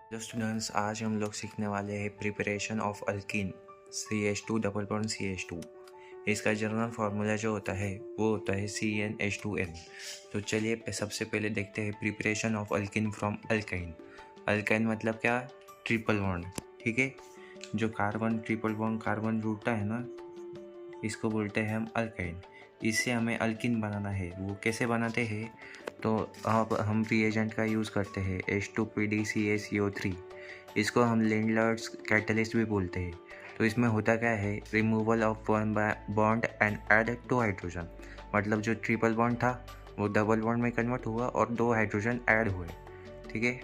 Hello students, आज हम लोग सीखने वाले हैं preparation of alkyne CH2 double bond CH2। इसका जनरल फार्मूला जो होता है वो होता है CnH2n। तो चलिए सबसे पहले देखते हैं preparation of alkyne from alkyne. Alkyne मतलब क्या? Triple bond. ठीक है, जो कार्बन ट्रिपल बॉन्ड कार्बन जुड़ता है ना, इसको बोलते हैं हम अल्काइन। इससे हमें अल्कीन बनाना है। वो कैसे बनाते हैं? तो अब हम रिएजेंट का यूज़ करते हैं H2PdCaCO3। इसको हम लेंडलर्स कैटलिस्ट भी बोलते हैं। तो इसमें होता क्या है, removal of one bond and add two hydrogen. मतलब जो ट्रिपल बॉन्ड था वो डबल बॉन्ड में कन्वर्ट हुआ और 2 हाइड्रोजन ऐड हुए। ठीक है,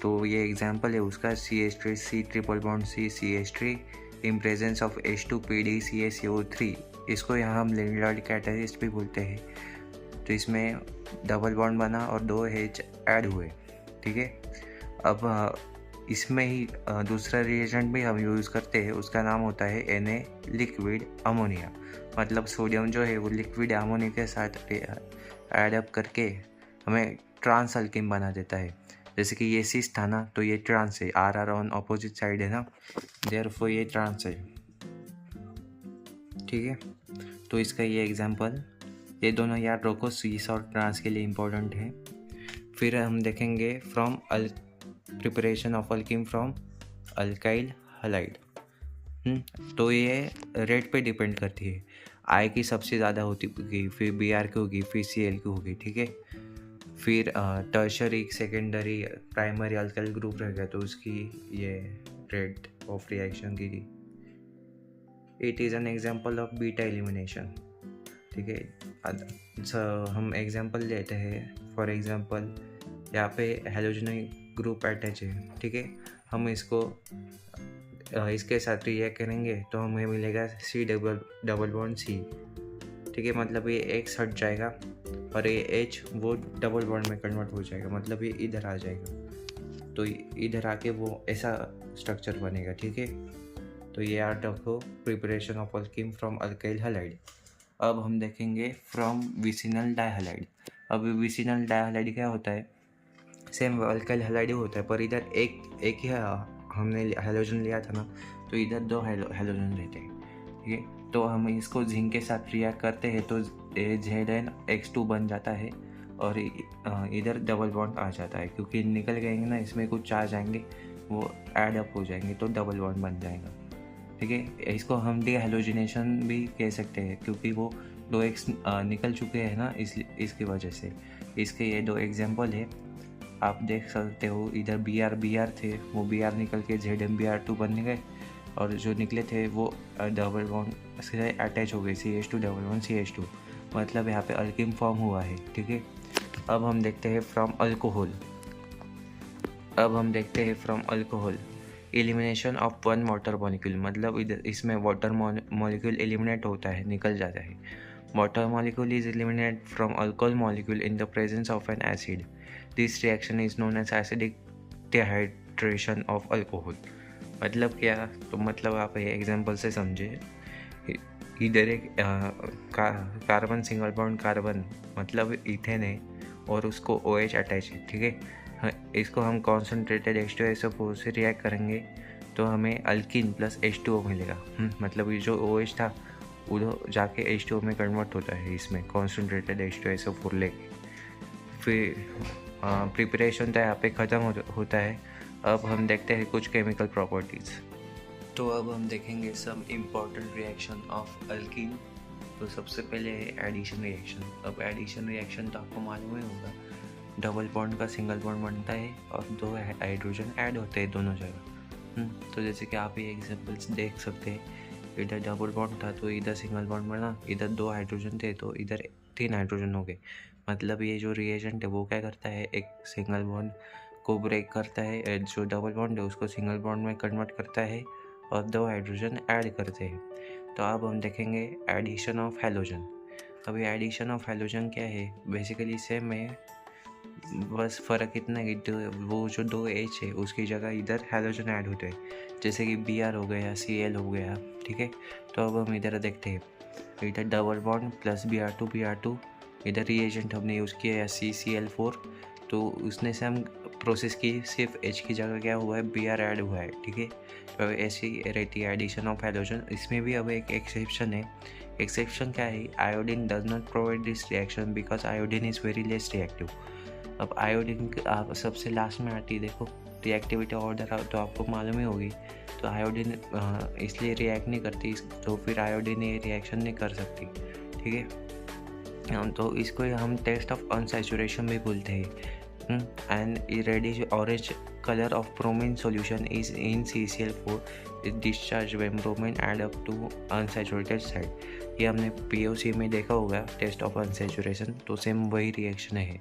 तो ये एग्जांपल है उसका CH3 C triple bond C CH3 in presence of H2PdCaCO3। इसको यहाँ हम लेंडलर्ड कैटलिस्ट भी बोलते हैं। तो इसमें डबल बॉन्ड बना और 2 H ऐड हुए। ठीक है, अब इसमें ही दूसरा रिएजेंट भी हम यूज़ करते हैं, उसका नाम होता है Na लिक्विड अमोनिया। मतलब सोडियम जो है वो लिक्विड अमोनिया के साथ ऐड अप करके हमें ट्रांस अल्कीन बना देता है। जैसे कि ये सिस था ना, तो ये ट्रांस है, RR ऑन अपोजिट साइड है ना, देयरफॉर ये ट्रांस है। ठीक है, तो इसका ये एग्जांपल, ये दोनों याद रखो, सीस और ट्रांस के लिए इम्पोर्टेंट है। फिर हम देखेंगे from preparation of alkyne from alkyl halide. तो ये रेट पे डिपेंड करती है। आई की सबसे ज़्यादा होगी, फिर Br की होगी, फिर Cl की होगी। ठीक है, फिर tertiary, secondary, primary alkyl group रहेगा तो उसकी ये रेट ऑफ रिएक्शन की। It is an example of beta elimination. ठीक है, हम एग्जांपल लेते हैं। फॉर एग्जांपल यहाँ पे हेलोजन ग्रुप अटैच है। ठीक है, हम इसको इसके साथ रिएक्ट करेंगे तो हमें मिलेगा C डबल बॉन्ड C। ठीक है, मतलब ये X हट जाएगा और ये H वो डबल बॉन्ड में कन्वर्ट हो जाएगा, मतलब ये इधर आ जाएगा। तो इधर आके वो ऐसा स्ट्रक्चर बनेगा। ठीक है, तो ये याद रखो, preparation of alkyne from alkyl halide. अब हम देखेंगे फ्रॉम विसिनल डाइहैलाइड। अब विसिनल डाइहैलाइड क्या होता है? सेम अल्काइल हैलाइड होता है, पर इधर एक ही हमने हैलोजन लिया था ना, तो इधर 2 हैलोजन रहते हैं। ठीक है, तो हम इसको जिंक के साथ रिएक्ट करते हैं तो ZnX2 बन जाता है और इधर डबल बॉन्ड आ जाता है, क्योंकि निकल गएंगे ना, इसमें कुछ चार्ज आएंगे, वो ऐड अप हो जाएंगे तो डबल बॉन्ड बन जाएगा। ठीक है, इसको हम डीहाइड्रोजनेशन भी कह सकते हैं, क्योंकि वो 2X निकल चुके हैं ना, इसकी वजह से। इसके ये 2 एग्जांपल है, आप देख सकते हो। इधर Br थे, वो Br निकल के ZnBr2 बन गए और जो निकले थे वो डबल बॉन्ड से अटैच हो गए, CH2 डबल बॉन्ड CH2। मतलब यहाँ पे अल्कीन फॉर्म हुआ है। ठीक है, अब हम देखते हैं from alcohol. Elimination of one water molecule, मतलब इधर इसमें वाटर मॉलिक्यूल एलिमिनेट होता है, निकल जाता है। Water molecule is eliminate from alcohol molecule in the presence of an acid. This reaction is known as acidic dehydration of alcohol. मतलब क्या? तो मतलब आप ये एग्जांपल से समझे। इधर एक कार्बन सिंगल बॉन्ड कार्बन, मतलब इथेन है, और उसको OH अटैच है। ठीक है, इसको हम कॉन्सनट्रेटेड H2SO4 से रिएक्ट करेंगे तो हमें अल्कीन प्लस H2O मिलेगा। मतलब ये जो OH था उधर जाके H2O में कन्वर्ट होता है, इसमें कॉन्सनट्रेटेड H2SO4 लेके। फिर प्रिपरेशन तो यहाँ पे ख़त्म होता है। अब हम देखते हैं कुछ केमिकल प्रॉपर्टीज़। तो अब हम देखेंगे सब इम्पॉर्टेंट रिएक्शन ऑफ अल्कीन। तो सबसे पहले है एडिशन रिएक्शन। अब एडिशन रिएक्शन तो आपको मालूम ही होगा, डबल बॉन्ड का सिंगल बॉन्ड बनता है और 2 हाइड्रोजन ऐड होते हैं दोनों जगह। तो जैसे कि आप ये एग्जांपल्स देख सकते हैं, इधर डबल बॉन्ड था तो इधर सिंगल बॉन्ड बना, इधर 2 हाइड्रोजन थे तो इधर 3 हाइड्रोजन हो गए। मतलब ये जो रिएजेंट है वो क्या करता है, एक सिंगल बॉन्ड को ब्रेक करता है, जो डबल बॉन्ड है उसको सिंगल बॉन्ड में कन्वर्ट करता है और 2 हाइड्रोजन ऐड करते हैं। तो अब हम देखेंगे एडिशन ऑफ हैलोजन। अभी एडिशन ऑफ हैलोजन क्या है? बेसिकली सेम है, बस फ़र्क इतना है कि वो जो 2 H है उसकी जगह इधर हैलोजन ऐड होते हैं, जैसे कि Br हो गया, Cl हो गया। ठीक है, तो अब हम इधर देखते हैं, इधर डबल बॉन्ड प्लस Br2 इधर रिएजेंट हमने यूज़ किया है CCl4, तो उसने से हम प्रोसेस की सिर्फ H की जगह क्या हुआ है, Br ऐड हुआ है, ठीक है। तो ऐसी रहती है एडिशन ऑफ हाइड्रोजन। इसमें भी अब एक एक्सेप्शन है। एक्सेप्शन क्या है, iodine does not provide this reaction because iodine is very less reactive. अब आयोडीन आप सबसे लास्ट में आती है, देखो रिएक्टिविटी ऑर्डर तो आपको मालूम ही होगी। तो आयोडीन इसलिए रिएक्ट नहीं करती, तो फिर आयोडीन ये रिएक्शन नहीं कर सकती, ठीक है। तो इसको हम टेस्ट ऑफ अनसैचुरेशन भी बोलते हैं। And reddish orange colour of bromine solution is in CCl4 discharge when bromine add up to unsaturated side. ये हमने POC में देखा होगा, टेस्ट ऑफ अनसैचुरेशन, तो सेम वही रिएक्शन है,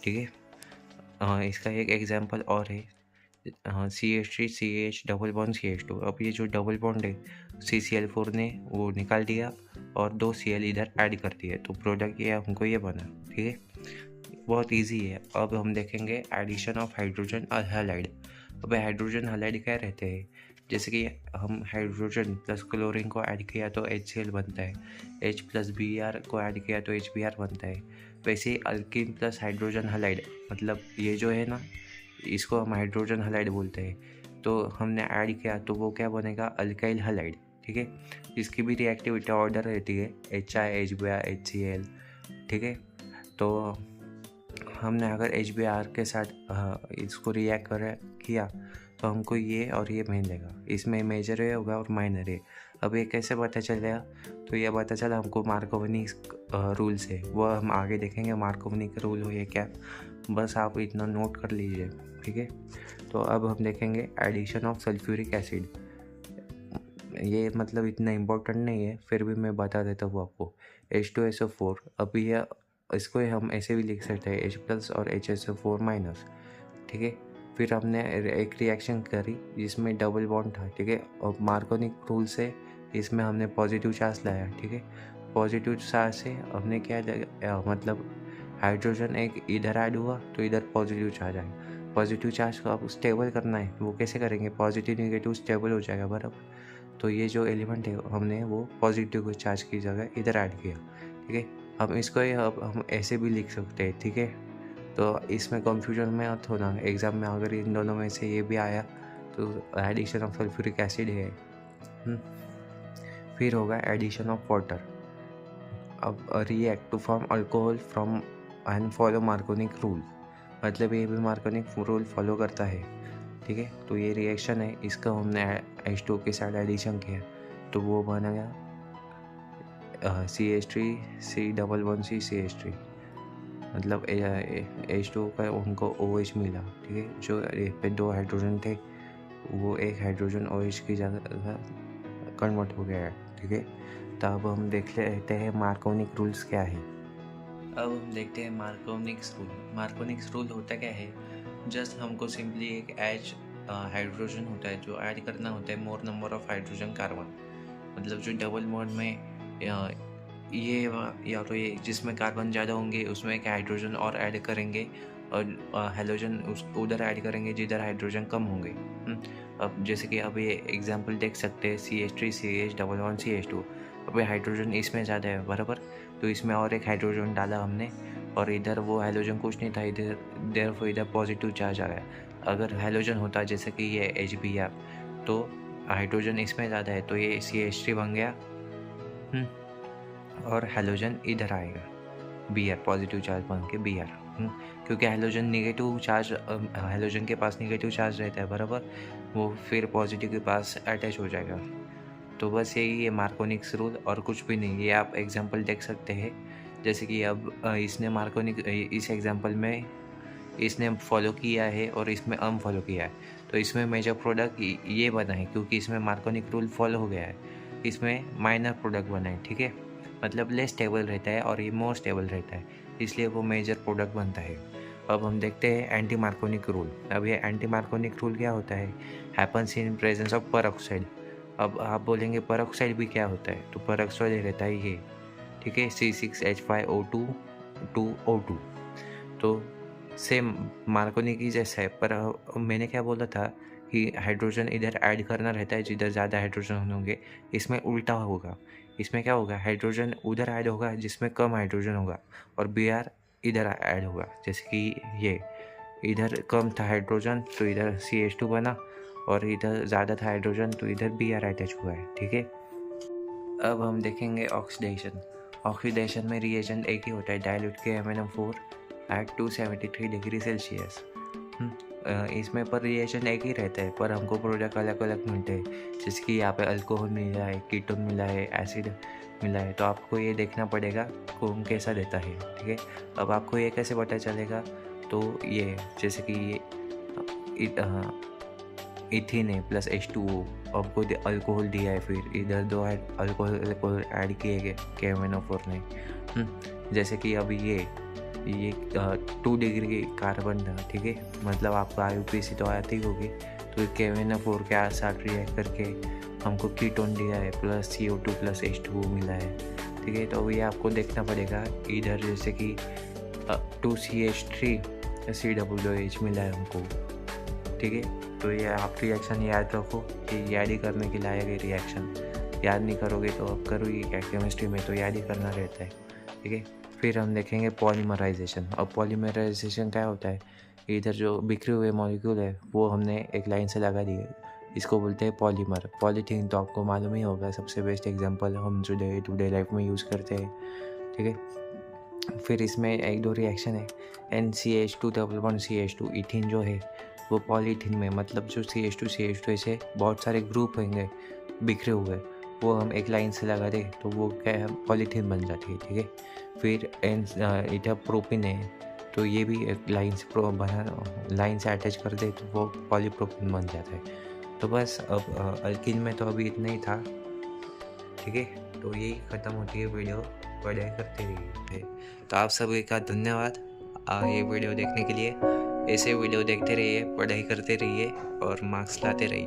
ठीक है। इसका एक एग्जांपल और है, CH3 CH double bond CH2। अब ये जो डबल बॉन्ड है CCl4 ने वो निकाल दिया और 2 Cl इधर ऐड कर दिए, तो प्रोडक्ट ये हमको ये बना, ठीक है। बहुत इजी है। अब हम देखेंगे एडिशन ऑफ हाइड्रोजन हैलाइड। अब हाइड्रोजन हैलाइड क्या रहते हैं, जैसे कि हम हाइड्रोजन प्लस क्लोरीन को ऐड किया तो HCl बनता है, H प्लस Br को ऐड किया तो HBr बनता है। वैसे ही अल्कीन प्लस हाइड्रोजन हैलाइड, मतलब ये जो है ना, इसको हम हाइड्रोजन हैलाइड बोलते हैं। तो हमने ऐड किया तो वो क्या बनेगा, अल्काइल हैलाइड, ठीक है। इसकी भी रिएक्टिविटी ऑर्डर रहती है HI HBr HCl, ठीक है। तो हमने अगर HBr के साथ इसको रिएक्ट किया तो हमको ये और ये मिलेगा। इसमें मेजर ए होगा और माइनर ए। अब ये कैसे पता चलेगा, तो ये पता चला हमको मार्कोवनी रूल से। वो हम आगे देखेंगे मार्कोवनी का रूल हो ये क्या, बस आप इतना नोट कर लीजिए, ठीक है। तो अब हम देखेंगे एडिशन ऑफ सल्फ्यूरिक एसिड। ये मतलब इतना इम्पोर्टेंट नहीं है, फिर भी मैं बता देता हूँ आपको। H2SO4, अब ये इसको हम ऐसे भी लिख सकते हैं H+ और HSO4-, ठीक है। फिर हमने एक रिएक्शन करी जिसमें डबल बॉन्ड था, ठीक है। और मार्कोनी रूल से इसमें हमने पॉजिटिव चार्ज लाया, ठीक है। पॉजिटिव चार्ज से हमने क्या मतलब हाइड्रोजन एक इधर ऐड हुआ तो इधर पॉजिटिव चार्ज आया। पॉजिटिव चार्ज को अब स्टेबल करना है, वो कैसे करेंगे, पॉजिटिव निगेटिव स्टेबल हो जाएगा बराबर। तो ये जो एलिमेंट है हमने वो पॉजिटिव चार्ज की जगह इधर ऐड किया, ठीक है। हम इसको अब हम ऐसे भी लिख सकते हैं, ठीक है। तो इसमें कंफ्यूजन में मत होना, एग्ज़ाम में अगर इन दोनों में से ये भी आया तो एडिशन ऑफ सल्फ्यूरिक एसिड है। फिर होगा एडिशन ऑफ वाटर। अब react to form alcohol from and follow Markovnikov rule, मतलब ये भी मार्कोनिक रूल फॉलो करता है, ठीक है। तो ये रिएक्शन है, इसका हमने H2 के साथ एडिशन किया तो वो बनेगा CH3 C11C CH3, मतलब H2 का उनको OH मिला, ठीक है। जो पे 2 हाइड्रोजन थे वो एक हाइड्रोजन OH की जगह कन्वर्ट हो गया है, ठीक है। तो अब हम देख लेते हैं मार्कोनिक रूल्स क्या है। अब हम देखते हैं मार्कोनिक्स रूल। मार्कोनिक्स रूल होता क्या है, जस्ट हमको सिंपली एक H हाइड्रोजन होता है जो ऐड करना होता है मोर नंबर ऑफ हाइड्रोजन कार्बन, मतलब जो डबल बॉन्ड में ये या तो ये जिसमें कार्बन ज़्यादा होंगे उसमें एक हाइड्रोजन और ऐड करेंगे और हेलोजन उस उधर ऐड करेंगे जिधर हाइड्रोजन कम होंगे। अब जैसे कि अब ये एग्जांपल देख सकते हैं CH3 CH double bond CH2। अब ये हाइड्रोजन इसमें ज़्यादा है बराबर, तो इसमें और एक हाइड्रोजन डाला हमने और इधर वो हाइड्रोजन कुछ नहीं था, इधर पॉजिटिव चार्ज आ गया। अगर हाइड्रोजन होता जैसे कि ये HBr तो हाइड्रोजन इसमें ज़्यादा है तो ये CH3 बन गया और हेलोजन इधर आएगा Br, पॉजिटिव चार्ज बन के Br, क्योंकि हेलोजन नेगेटिव चार्ज, हेलोजन के पास नेगेटिव चार्ज रहता है बराबर, वो फिर पॉजिटिव के पास अटैच हो जाएगा। तो बस यही है मार्कोनिक्स रूल और कुछ भी नहीं। ये आप एग्जांपल देख सकते हैं, जैसे कि अब इसने मार्कोनिक इस एग्जांपल में इसने फॉलो किया है और इसमें अनफॉलो किया है, तो इसमें मेजर प्रोडक्ट ये बना है क्योंकि इसमें मार्कोनिक रूल फॉलो हो गया है। इसमें माइनर प्रोडक्ट बना है, ठीक है, मतलब लेस स्टेबल रहता है और ये मोर स्टेबल रहता है, इसलिए वो मेजर प्रोडक्ट बनता है। अब हम देखते हैं एंटी मार्कोनिक रूल। अब ये एंटी मार्कोनिक रूल क्या होता है, happens in presence of peroxide. अब आप बोलेंगे परऑक्साइड भी क्या होता है, तो परऑक्साइड रहता है ये, ठीक है, C6H5O2 2O2। तो सेम मार्कोनिक ही जैसा है, पर मैंने क्या बोला था कि हाइड्रोजन इधर ऐड करना रहता है जिधर ज़्यादा हाइड्रोजन होंगे, इसमें उल्टा होगा। इसमें क्या होगा, हाइड्रोजन उधर ऐड होगा जिसमें कम हाइड्रोजन होगा और Br इधर ऐड होगा, जैसे कि ये इधर कम था हाइड्रोजन तो इधर CH2 बना, और इधर ज़्यादा था हाइड्रोजन तो इधर Br अटैच हुआ है। ठीक है, अब हम देखेंगे ऑक्सीडेशन। ऑक्सीडेशन में रिएजेंट एक ही होता है, डाइल्यूट के MnO4 एट 273 डिग्री सेल्सियस। इसमें पर रिएजेंट एक ही रहता है, पर हमको प्रोडक्ट अलग अलग मिलते हैं। जैसे कि यहाँ पे अल्कोहल मिला है, कीटोन मिला है, एसिड मिला है, तो आपको ये देखना पड़ेगा कौन कैसा देता है। ठीक है, अब आपको ये कैसे पता चलेगा, तो ये जैसे कि ये इथिन है प्लस H2O, आपको अल्कोहल दिया है, फिर इधर 2 अल्कोहल ऐड किए गए KMnO4 ने। जैसे कि अभी ये 2 डिग्री कार्बन था। ठीक है, मतलब आपको IUPAC तो आती होगी, तो KMnO4 के साथ रिएक्ट करके हमको कीटोन दिया है प्लस CO2 प्लस H2O मिला है। ठीक है, तो ये आपको देखना पड़ेगा। इधर जैसे कि 2CH3 COOH मिला है हमको। ठीक है, तो ये आप रिएक्शन याद रखो कि याद ही करने के लायक है रिएक्शन। याद नहीं करोगे तो अब करोगे क्या, केमिस्ट्री में तो याद ही करना रहता है। ठीक है, फिर हम देखेंगे पॉलीमराइजेशन। अब पॉलीमराइजेशन क्या होता है, इधर जो बिखरे हुए मॉलिक्यूल है वो हमने एक लाइन से लगा दिए, इसको बोलते हैं पॉलीमर। पॉलीथीन तो आपको मालूम ही होगा, सबसे बेस्ट एग्जांपल हम जो डे टू डे लाइफ में यूज़ करते हैं। ठीक है, फिर इसमें एक दो रिएक्शन है, NCH2 CH2। इथिन जो है वो पॉलीथीन में, मतलब जो CH2 ऐसे बहुत सारे ग्रुप होंगे बिखरे हुए, वो हम एक लाइन से लगा दें तो वो क्या है, पॉलीथीन बन जाती है। ठीक है, फिर इधर प्रोपिन है, तो ये भी एक लाइन से अटैच कर दे तो वो पॉलीप्रोपिन बन जाता है। तो बस अब अल्किन में तो अभी इतना ही था। ठीक है, तो यही ख़त्म होती है वीडियो। पढ़ाई करते रहिए। तो आप सभी का धन्यवाद ये वीडियो देखने के लिए। ऐसे वीडियो देखते रहिए, पढ़ाई करते रहिए और मार्क्स लाते रहिए।